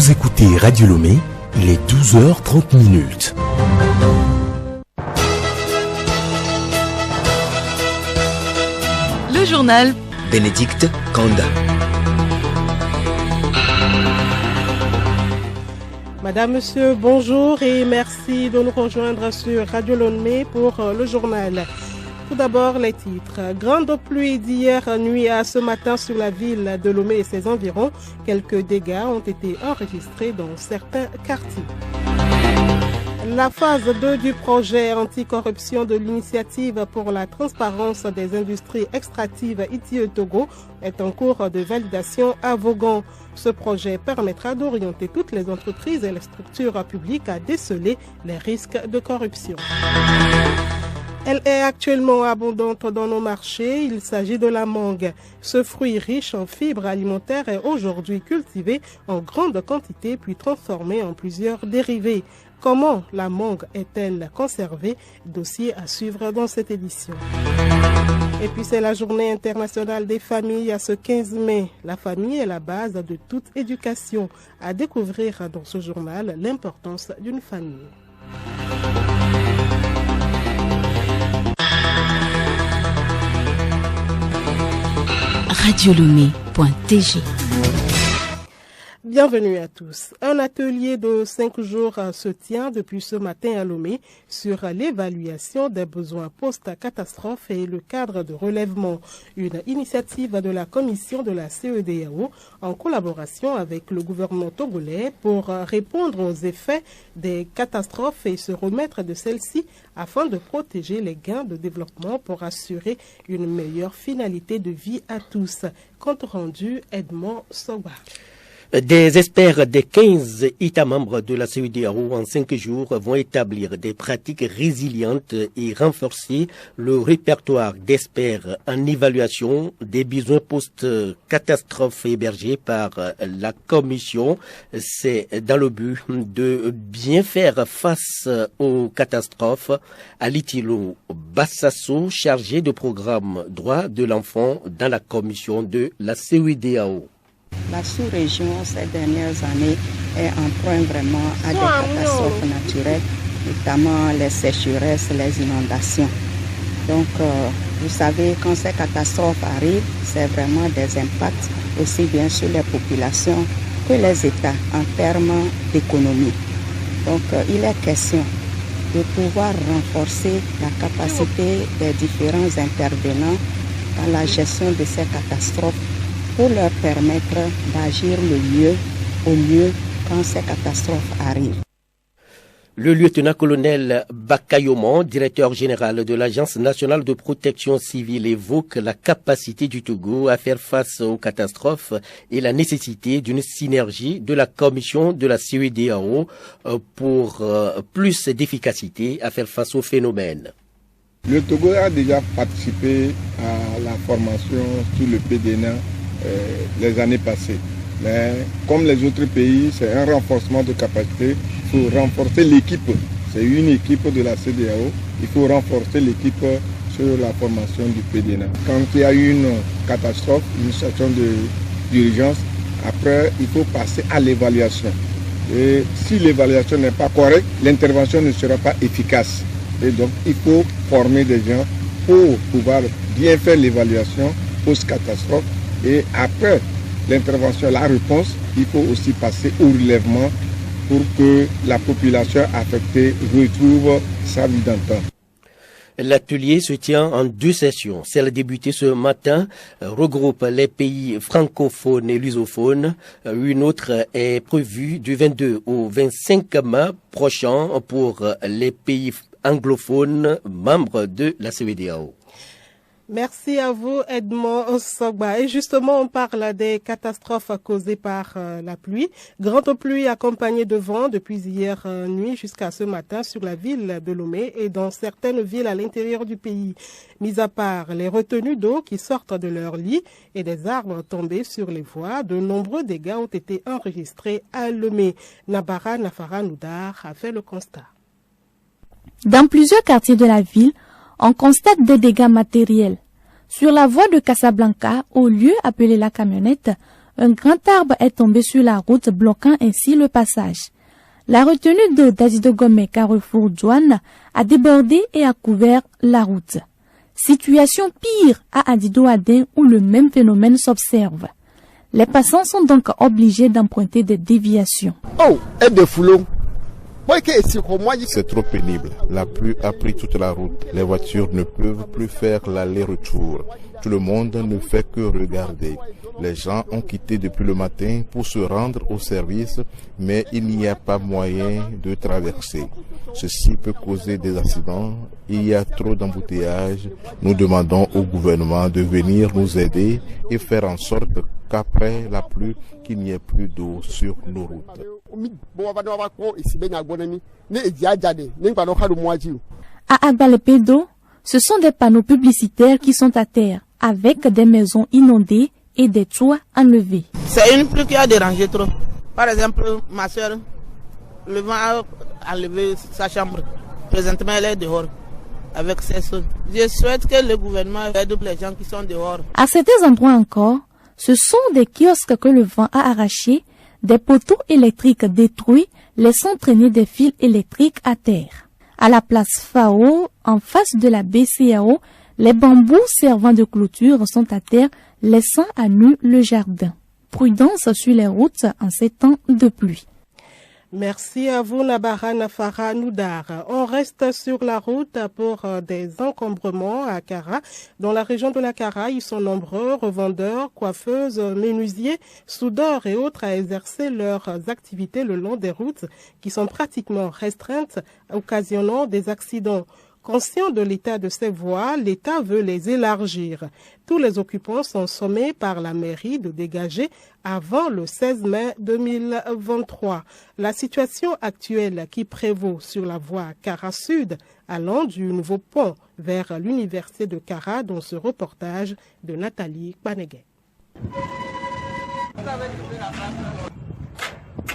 Vous écoutez Radio Lomé, il est 12h30. Le journal Bénédicte Kanda. Madame, Monsieur, bonjour et merci de nous rejoindre sur Radio Lomé pour le journal. Tout d'abord, les titres. Grande pluie d'hier nuit à ce matin sur la ville de Lomé et ses environs. Quelques dégâts ont été enregistrés dans certains quartiers. La phase 2 du projet anticorruption de l'initiative pour la transparence des industries extractives ITIE-Togo est en cours de validation à Vaughan. Ce projet permettra d'orienter toutes les entreprises et les structures publiques à déceler les risques de corruption. Elle est actuellement abondante dans nos marchés. Il s'agit de la mangue. Ce fruit riche en fibres alimentaires est aujourd'hui cultivé en grande quantité puis transformé en plusieurs dérivés. Comment la mangue est-elle conservée? Dossier à suivre dans cette édition. Et puis c'est la journée internationale des familles à ce 15 mai. La famille est la base de toute éducation. À découvrir dans ce journal l'importance d'une famille. radiolomé.tg. Bienvenue à tous. Un atelier de 5 jours se tient depuis ce matin à Lomé sur l'évaluation des besoins post-catastrophe et le cadre de relèvement. Une initiative de la commission de la CEDEAO en collaboration avec le gouvernement togolais pour répondre aux effets des catastrophes et se remettre de celles-ci afin de protéger les gains de développement pour assurer une meilleure finalité de vie à tous. Compte rendu, Edmond Soba. Des experts des 15 États membres de la CEDEAO en 5 jours vont établir des pratiques résilientes et renforcer le répertoire d'experts en évaluation des besoins post-catastrophe hébergés par la Commission. C'est dans le but de bien faire face aux catastrophes. Alitilo Bassasso, chargé de programme droit de l'enfant dans la Commission de la CEDEAO. La sous-région, ces dernières années, est en proie vraiment à des catastrophes naturelles, notamment les sécheresses, les inondations. Donc, vous savez, quand ces catastrophes arrivent, c'est vraiment des impacts aussi bien sur les populations que les États en termes d'économie. Donc, il est question de pouvoir renforcer la capacité des différents intervenants dans la gestion de ces catastrophes pour leur permettre d'agir au mieux quand ces catastrophes arrivent. Le lieutenant-colonel Bakayoman, directeur général de l'Agence nationale de protection civile, évoque la capacité du Togo à faire face aux catastrophes et la nécessité d'une synergie de la commission de la CEDEAO pour plus d'efficacité à faire face aux phénomènes. Le Togo a déjà participé à la formation sur le PDNA les années passées. Mais comme les autres pays, c'est un renforcement de capacité. Il faut renforcer l'équipe. C'est une équipe de la CEDEAO. Il faut renforcer l'équipe sur la formation du PDNA. Quand il y a une catastrophe, une situation d'urgence, après, il faut passer à l'évaluation. Et si l'évaluation n'est pas correcte, l'intervention ne sera pas efficace. Et donc, il faut former des gens pour pouvoir bien faire l'évaluation post-catastrophe. Et après l'intervention, la réponse, il faut aussi passer au relèvement pour que la population affectée retrouve sa vie d'antan. L'atelier se tient en 2 sessions. Celle débutée ce matin regroupe les pays francophones et lusophones. Une autre est prévue du 22 au 25 mai prochain pour les pays anglophones membres de la CEDEAO. Merci à vous, Edmond Sogba. Et justement, on parle des catastrophes causées par la pluie. Grande pluie accompagnée de vent depuis hier nuit jusqu'à ce matin sur la ville de Lomé et dans certaines villes à l'intérieur du pays. Mis à part les retenues d'eau qui sortent de leur lit et des arbres tombés sur les voies, de nombreux dégâts ont été enregistrés à Lomé. Nabara Nafara Noudar a fait le constat. Dans plusieurs quartiers de la ville, on constate des dégâts matériels. Sur la voie de Casablanca, au lieu appelé la camionnette, un grand arbre est tombé sur la route, bloquant ainsi le passage. La retenue d'eau d'Adidogome Carrefour Douane a débordé et a couvert la route. Situation pire à Adido-Adin où le même phénomène s'observe. Les passants sont donc obligés d'emprunter des déviations. Oh, et des foulons. C'est trop pénible. La pluie a pris toute la route. Les voitures ne peuvent plus faire l'aller-retour. Tout le monde ne fait que regarder. Les gens ont quitté depuis le matin pour se rendre au service, mais il n'y a pas moyen de traverser. Ceci peut causer des accidents. Il y a trop d'embouteillages. Nous demandons au gouvernement de venir nous aider et faire en sorte qu'après la pluie, qu'il n'y ait plus d'eau sur nos routes. À Agbalpedo, ce sont des panneaux publicitaires qui sont à terre, avec des maisons inondées et des toits enlevés. C'est une pluie qui a dérangé trop. Par exemple, ma soeur, le vent a enlevé sa chambre. Présentement, elle est dehors avec ses choses. Je souhaite que le gouvernement aide les gens qui sont dehors. À certains endroits encore, ce sont des kiosques que le vent a arrachés, des poteaux électriques détruits, laissant traîner des fils électriques à terre. À la place Fao, en face de la BCAO, les bambous servant de clôture sont à terre, laissant à nu le jardin. Prudence sur les routes en ces temps de pluie. Merci à vous, Nabara Nafara Noudar. On reste sur la route pour des encombrements à Kara. Dans la région de la Kara, ils sont nombreux, revendeurs, coiffeuses, menuisiers, soudeurs et autres à exercer leurs activités le long des routes qui sont pratiquement restreintes, occasionnant des accidents. Conscient de l'état de ces voies, l'État veut les élargir. Tous les occupants sont sommés par la mairie de dégager avant le 16 mai 2023. La situation actuelle qui prévaut sur la voie Kara Sud, allant du nouveau pont vers l'université de Kara, dans ce reportage de Nathalie Paneguet.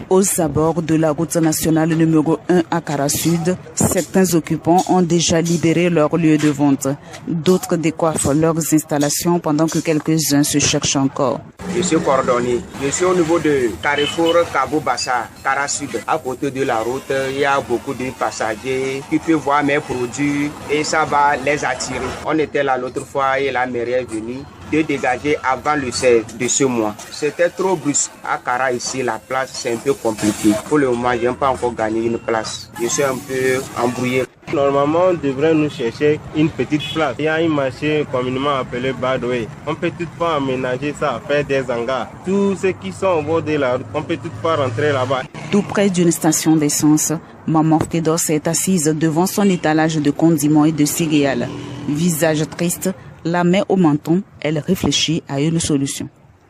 Aux abords de la route nationale numéro 1 à Kara Sud, certains occupants ont déjà libéré leur lieu de vente. D'autres décoiffent leurs installations pendant que quelques-uns se cherchent encore. Je suis cordonnier. Je suis au niveau de Carrefour Kabo-Bassa, Kara Sud. À côté de la route, il y a beaucoup de passagers qui peuvent voir mes produits et ça va les attirer. On était là l'autre fois et la mairie est venue de dégager avant le 16 de ce mois. C'était trop brusque. À Kara ici, la place c'est un peu compliqué. Pour le moment, je n'ai pas encore gagné une place. Je suis un peu embrouillé. Normalement, on devrait nous chercher une petite place. Il y a un marché communément appelé Badway. On ne peut toutefois aménager ça, faire des hangars. Tous ceux qui sont au bord de la route, on ne peut toutefois rentrer là-bas. Tout près d'une station d'essence, Maman Fedos est assise devant son étalage de condiments et de céréales. Visage triste, la main au menton, elle réfléchit à une solution.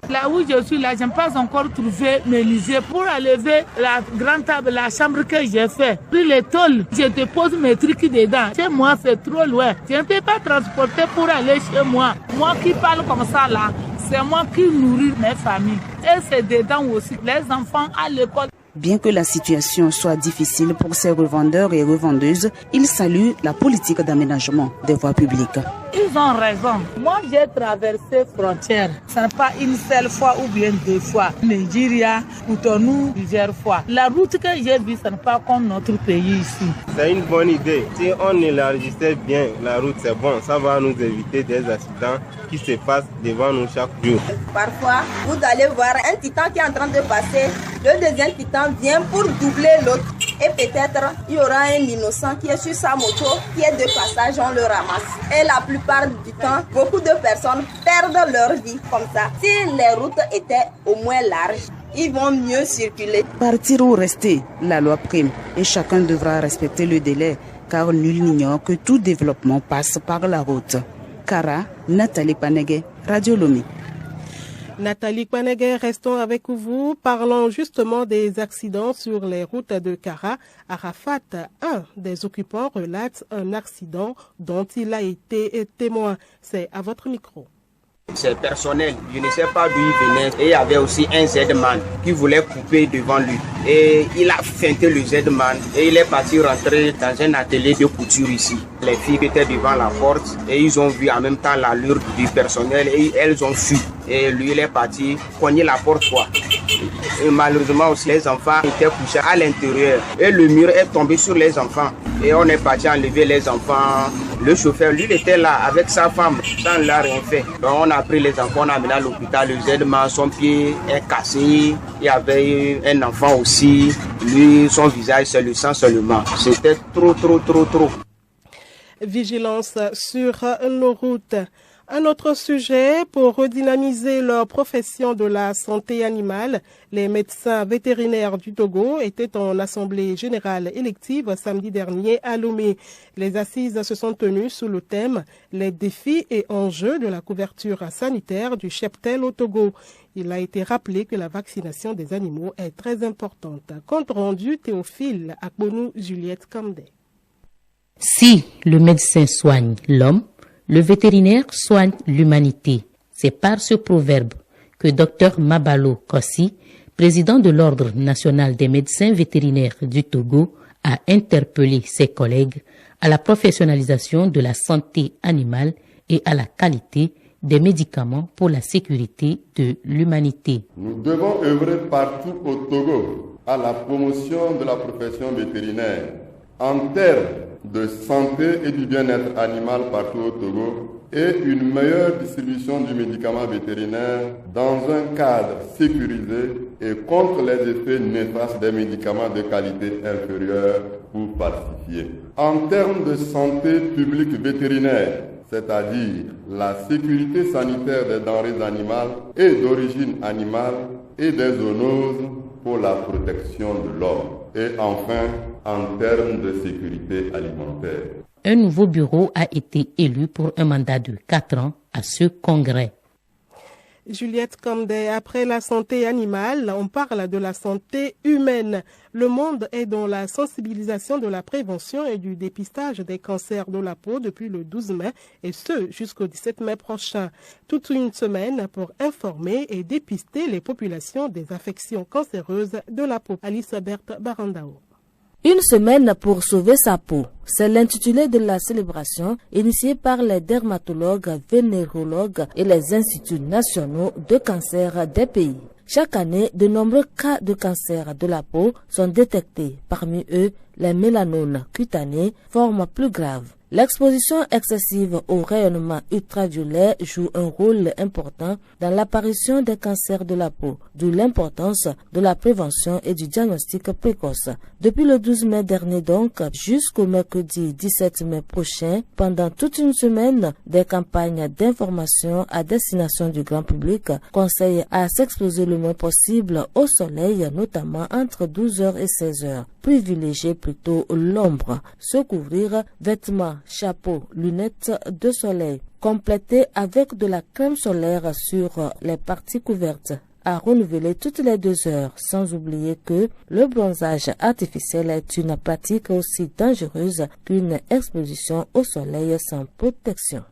Là où je suis là, je n'ai pas encore trouvé menuisier pour enlever la grande table, la chambre que j'ai fait. Puis les tôles, je te pose mes trucs dedans. Chez moi, c'est trop loin. Je ne peux pas transporter pour aller chez moi. Moi qui parle comme ça là, c'est moi qui nourris mes familles. Et c'est dedans aussi, les enfants à l'école. Bien que la situation soit difficile pour ces revendeurs et revendeuses, ils saluent la politique d'aménagement des voies publiques. Ils ont raison. Moi, j'ai traversé frontières. Ce n'est pas une seule fois ou bien deux fois. Nigeria, Cotonou, plusieurs fois. La route que j'ai vue, ce n'est pas comme notre pays ici. C'est une bonne idée. Si on élargissait bien la route, c'est bon. Ça va nous éviter des accidents qui se passent devant nous chaque jour. Parfois, vous allez voir un titan qui est en train de passer. Le deuxième titan vient pour doubler l'autre. Et peut-être, il y aura un innocent qui est sur sa moto, qui est de passage, on le ramasse. Et la plupart du temps, beaucoup de personnes perdent leur vie comme ça. Si les routes étaient au moins larges, ils vont mieux circuler. Partir ou rester, la loi prime. Et chacun devra respecter le délai, car nul n'ignore que tout développement passe par la route. Kara, Nathalie Paneguet, Radio Lomé. Nathalie Paneguet, restons avec vous. Parlons justement des accidents sur les routes de Kara. Arafat, un des occupants, relate un accident dont il a été témoin. C'est à votre micro. C'est personnel, je ne sais pas d'où il venait. Et il y avait aussi un Z-man qui voulait couper devant lui. Et il a feinté le Z-man et il est parti rentrer dans un atelier de couture ici. Les filles étaient devant la porte et ils ont vu en même temps l'allure du personnel et elles ont fui. Et lui, il est parti cogner la porte, quoi. Et malheureusement aussi, les enfants étaient couchés à l'intérieur. Et le mur est tombé sur les enfants. Et on est parti enlever les enfants. Le chauffeur, lui, il était là avec sa femme. Ça ne l'a rien fait. Donc on a pris les enfants, on a amené à l'hôpital. Le Zedman, son pied est cassé. Il y avait un enfant aussi. Lui, son visage, c'est le sang seulement. C'était trop. Vigilance sur nos routes. Un autre sujet, pour redynamiser leur profession de la santé animale, les médecins vétérinaires du Togo étaient en assemblée générale élective samedi dernier à Lomé. Les assises se sont tenues sous le thème « Les défis et enjeux de la couverture sanitaire du cheptel au Togo ». Il a été rappelé que la vaccination des animaux est très importante. Compte rendu Théophile Akbonou Juliette Kamde. Si le médecin soigne l'homme, le vétérinaire soigne l'humanité. C'est par ce proverbe que Dr Mabalo Kossi, président de l'Ordre national des médecins vétérinaires du Togo, a interpellé ses collègues à la professionnalisation de la santé animale et à la qualité des médicaments pour la sécurité de l'humanité. Nous devons œuvrer partout au Togo à la promotion de la profession vétérinaire en termes de santé et du bien-être animal partout au Togo et une meilleure distribution du médicament vétérinaire dans un cadre sécurisé et contre les effets néfastes des médicaments de qualité inférieure ou falsifiés. En termes de santé publique vétérinaire, c'est-à-dire la sécurité sanitaire des denrées animales et d'origine animale et des zoonoses pour la protection de l'homme. Et enfin, en termes de sécurité alimentaire. Un nouveau bureau a été élu pour un mandat de 4 ans à ce congrès. Juliette Kamde, après la santé animale, on parle de la santé humaine. Le monde est dans la sensibilisation de la prévention et du dépistage des cancers de la peau depuis le 12 mai et ce jusqu'au 17 mai prochain. Toute une semaine pour informer et dépister les populations des affections cancéreuses de la peau. Alice Berthe Barandao. Une semaine pour sauver sa peau. C'est l'intitulé de la célébration initiée par les dermatologues, vénérologues et les instituts nationaux de cancer des pays. Chaque année, de nombreux cas de cancer de la peau sont détectés. Parmi eux, les mélanomes cutanés, forme plus grave. L'exposition excessive au rayonnement ultraviolet joue un rôle important dans l'apparition des cancers de la peau, d'où l'importance de la prévention et du diagnostic précoce. Depuis le 12 mai dernier donc, jusqu'au mercredi 17 mai prochain, pendant toute une semaine, des campagnes d'information à destination du grand public conseillent à s'exposer le moins possible au soleil, notamment entre 12h et 16h. Privilégier plutôt l'ombre, se couvrir vêtements, chapeaux, lunettes de soleil, compléter avec de la crème solaire sur les parties couvertes, à renouveler toutes les 2 heures, sans oublier que le bronzage artificiel est une pratique aussi dangereuse qu'une exposition au soleil sans protection.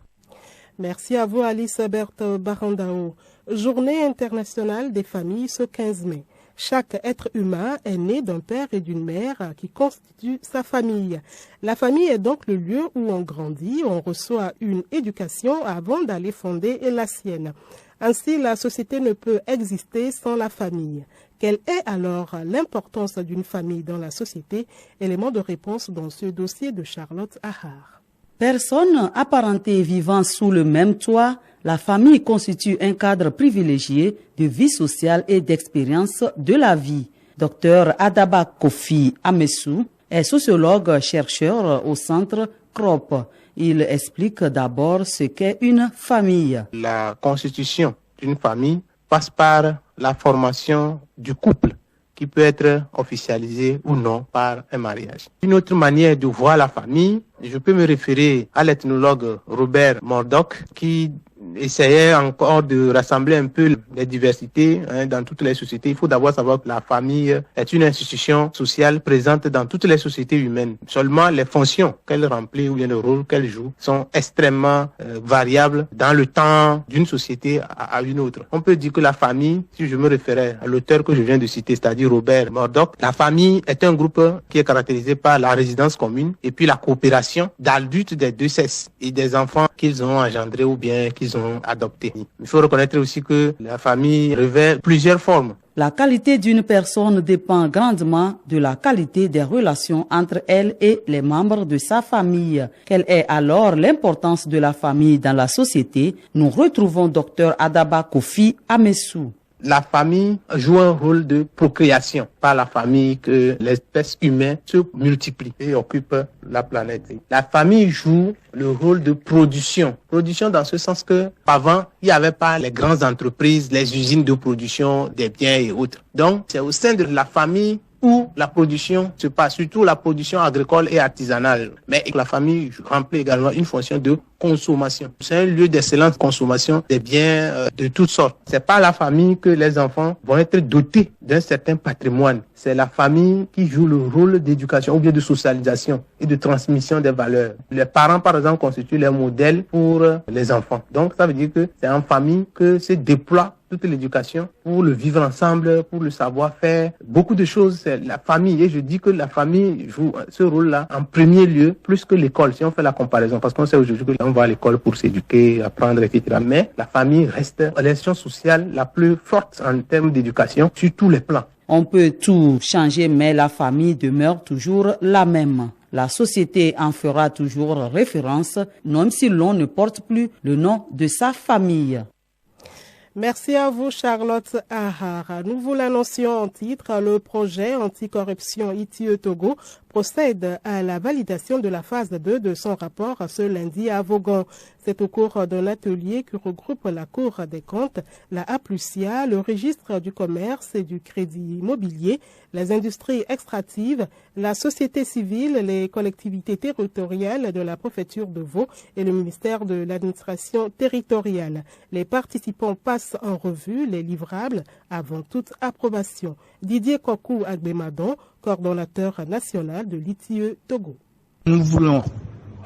Merci à vous Alice Berthe Barandao. Journée internationale des familles ce 15 mai. Chaque être humain est né d'un père et d'une mère qui constituent sa famille. La famille est donc le lieu où on grandit, on reçoit une éducation avant d'aller fonder la sienne. Ainsi, la société ne peut exister sans la famille. Quelle est alors l'importance d'une famille dans la société? Élément de réponse dans ce dossier de Charlotte Ahar. Personnes apparentées vivant sous le même toit, la famille constitue un cadre privilégié de vie sociale et d'expérience de la vie. Dr Adaba Kofi Amessou est sociologue chercheur au centre CROP. Il explique d'abord ce qu'est une famille. La constitution d'une famille passe par la formation du couple, qui peut être officialisé ou non par un mariage. Une autre manière de voir la famille, je peux me référer à l'ethnologue Robert Murdoch qui essayait encore de rassembler un peu les diversités dans toutes les sociétés. Il faut d'abord savoir que la famille est une institution sociale présente dans toutes les sociétés humaines. Seulement les fonctions qu'elle remplit ou bien le rôle qu'elle joue sont extrêmement variables dans le temps d'une société à une autre. On peut dire que la famille, si je me référais à l'auteur que je viens de citer, c'est-à-dire Robert Murdoch, la famille est un groupe qui est caractérisé par la résidence commune et puis la coopération d'adultes des deux sexes et des enfants qu'ils ont engendrés ou bien qu'ils ont sont adoptés. Il faut reconnaître aussi que la famille revêt plusieurs formes. La qualité d'une personne dépend grandement de la qualité des relations entre elle et les membres de sa famille. Quelle est alors l'importance de la famille dans la société? Nous retrouvons Dr Adaba Kofi Amessou. La famille joue un rôle de procréation. Par la famille que l'espèce humaine se multiplie et occupe la planète. La famille joue le rôle de production. Production dans ce sens que avant, il n'y avait pas les grandes entreprises, les usines de production des biens et autres. Donc, c'est au sein de la famille où la production se passe, surtout la production agricole et artisanale. Mais la famille remplit également une fonction de consommation. C'est un lieu d'excellente consommation des biens de toutes sortes. C'est par la famille que les enfants vont être dotés d'un certain patrimoine. C'est la famille qui joue le rôle d'éducation ou bien de socialisation et de transmission des valeurs. Les parents, par exemple, constituent les modèles pour les enfants. Donc, ça veut dire que c'est en famille que se déploie toute l'éducation pour le vivre ensemble, pour le savoir-faire. Beaucoup de choses, c'est la famille. Et je dis que la famille joue ce rôle-là en premier lieu, plus que l'école, si on fait la comparaison. Parce qu'on sait aujourd'hui qu'on va à l'école pour s'éduquer, apprendre, etc. Mais la famille reste l'institution sociale la plus forte en termes d'éducation sur tous les plans. On peut tout changer, mais la famille demeure toujours la même. La société en fera toujours référence, même si l'on ne porte plus le nom de sa famille. Merci à vous, Charlotte Ahar. Nous vous l'annoncions en titre, le projet anticorruption ITIE Togo procède à la validation de la phase 2 de son rapport ce lundi à Vaughan. C'est au cours d'un atelier qui regroupe la Cour des comptes, la APLUSIA, le registre du commerce et du crédit immobilier, les industries extractives, la société civile, les collectivités territoriales de la préfecture de Vaud et le ministère de l'administration territoriale. Les participants passent en revue les livrables avant toute approbation. Didier Kokou Agbemadon, coordonnateur national de l'ITIE Togo. Nous voulons,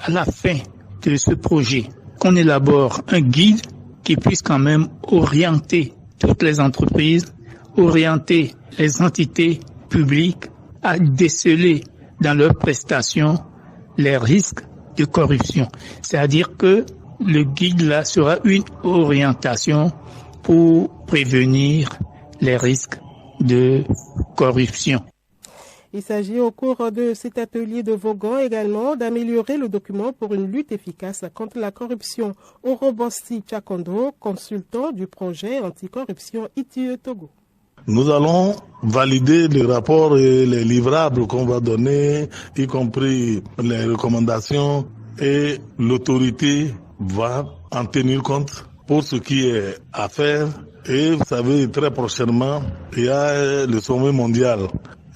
à la fin de ce projet, qu'on élabore un guide qui puisse quand même orienter toutes les entreprises, orienter les entités publiques à déceler dans leurs prestations les risques de corruption. C'est-à-dire que le guide-là sera une orientation pour prévenir les risques de corruption. Il s'agit au cours de cet atelier de Vaughan également d'améliorer le document pour une lutte efficace contre la corruption. Orobosti Chakondo, consultant du projet anticorruption ITIE Togo. Nous allons valider les rapports et les livrables qu'on va donner, y compris les recommandations, et l'autorité va en tenir compte pour ce qui est à faire. Et vous savez, très prochainement, il y a le sommet mondial.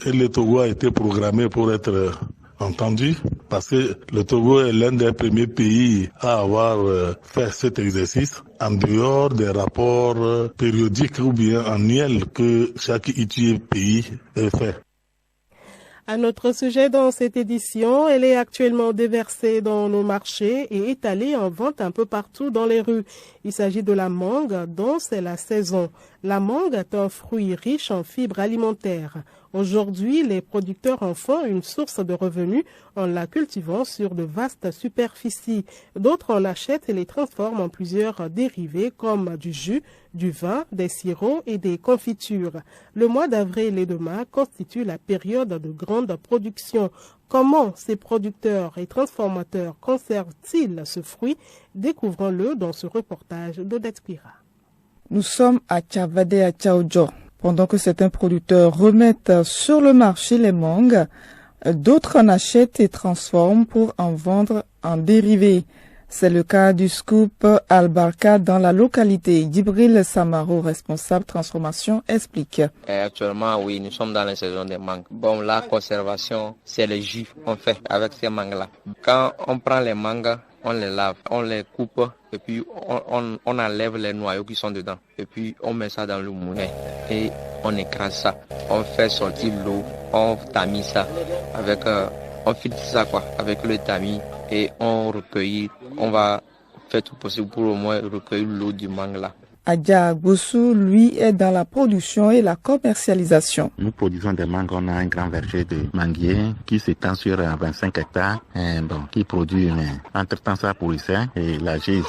Et le Togo a été programmé pour être entendu, parce que le Togo est l'un des premiers pays à avoir fait cet exercice en dehors des rapports périodiques ou bien annuels que chaque pays fait. À notre sujet dans cette édition, elle est actuellement déversée dans nos marchés et étalée en vente un peu partout dans les rues. Il s'agit de la mangue dont c'est la saison. La mangue est un fruit riche en fibres alimentaires. Aujourd'hui, les producteurs en font une source de revenus en la cultivant sur de vastes superficies. D'autres en achètent et les transforment en plusieurs dérivés comme du jus, du vin, des sirops et des confitures. Le mois d'avril et de mai constitue la période de grande production. Comment ces producteurs et transformateurs conservent-ils ce fruit? Découvrons-le dans ce reportage d'Odette Pira. Nous sommes à Tchavade à Tchaoudjo. Pendant que certains producteurs remettent sur le marché les mangues, d'autres en achètent et transforment pour en vendre en dérivés. C'est le cas du scoop Albarka dans la localité. Djibril Samaro, responsable transformation, explique. Actuellement, oui, nous sommes dans la saison des mangues. Bon, la conservation, c'est le jus qu'on fait avec ces mangues-là. Quand on prend les mangues, on les lave, on les coupe et puis on enlève les noyaux qui sont dedans. Et puis on met ça dans le moulin et on écrase ça. On fait sortir l'eau, on tamise ça avec, on filtre ça quoi, avec le tamis et on recueille. On va faire tout possible pour au moins recueillir l'eau du mangue là. Adja Gossou, lui, est dans la production et la commercialisation. Nous produisons des mangues, on a un grand verger de manguiers qui s'étend sur 25 hectares, qui produit, mais entre-temps ça pourrissait, et la GIZ,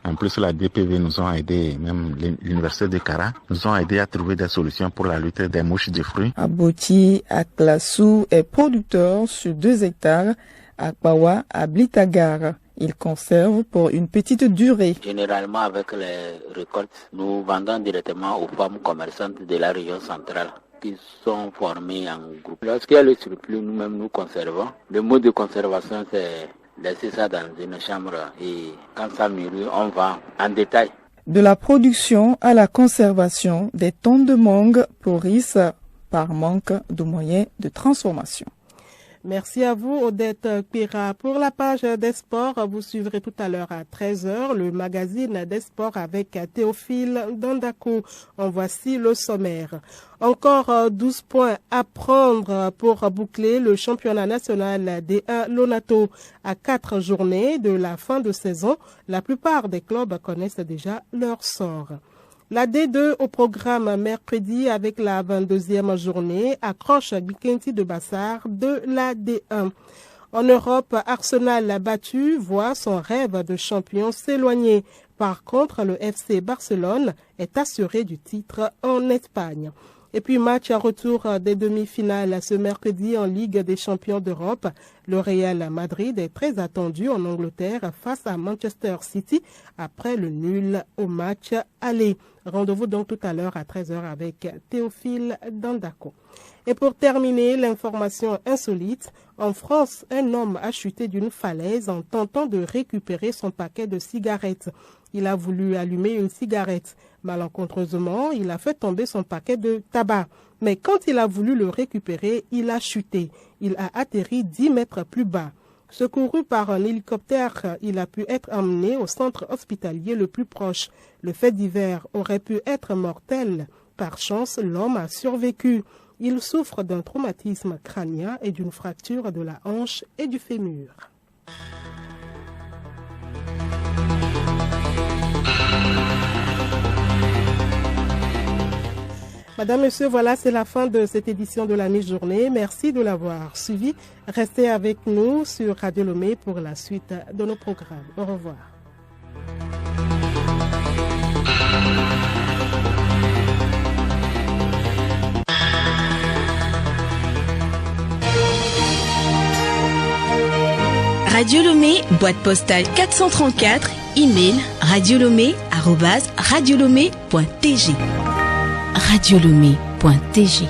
en plus la DPV nous ont aidé, même l'université de Kara, nous ont aidé à trouver des solutions pour la lutte des mouches de fruits. Aboti Aklassou est producteur sur 2 hectares à Kpawa, à Blitagar. Il conserve pour une petite durée. Généralement, avec les récoltes, nous vendons directement aux femmes commerçantes de la région centrale qui sont formées en groupe. Lorsqu'il y a le surplus, nous-mêmes nous conservons. Le mode de conservation, c'est laisser ça dans une chambre et quand ça mûrit, on vend en détail. De la production à la conservation, des tonnes de mangue pourrissent par manque de moyens de transformation. Merci à vous, Odette Pira. Pour la page des sports, vous suivrez tout à l'heure à 13h le magazine des sports avec Théophile Dandako. En voici le sommaire. Encore 12 points à prendre pour boucler le championnat national D1 Lonato. À 4 journées de la fin de saison, la plupart des clubs connaissent déjà leur sort. La D2 au programme mercredi avec la 22e journée accroche Bikenti de Bassar de la D1. En Europe, Arsenal battu voit son rêve de champion s'éloigner. Par contre, le FC Barcelone est assuré du titre en Espagne. Et puis match à retour des demi-finales ce mercredi en Ligue des champions d'Europe. Le Real Madrid est très attendu en Angleterre face à Manchester City après le nul au match aller. Rendez-vous donc tout à l'heure à 13h avec Théophile Dandako. Et pour terminer, l'information insolite. En France, un homme a chuté d'une falaise en tentant de récupérer son paquet de cigarettes. Il a voulu allumer une cigarette. Malencontreusement, il a fait tomber son paquet de tabac. Mais quand il a voulu le récupérer, il a chuté. Il a atterri 10 mètres plus bas. Secouru par un hélicoptère, il a pu être emmené au centre hospitalier le plus proche. Le fait divers aurait pu être mortel. Par chance, l'homme a survécu. Il souffre d'un traumatisme crânien et d'une fracture de la hanche et du fémur. Madame, Monsieur, voilà, c'est la fin de cette édition de la mi-journée. Merci de l'avoir suivi. Restez avec nous sur Radio Lomé pour la suite de nos programmes. Au revoir. Radio Lomé, boîte postale 434, email radiolomé@radiolomé.tg. radiolomé.tg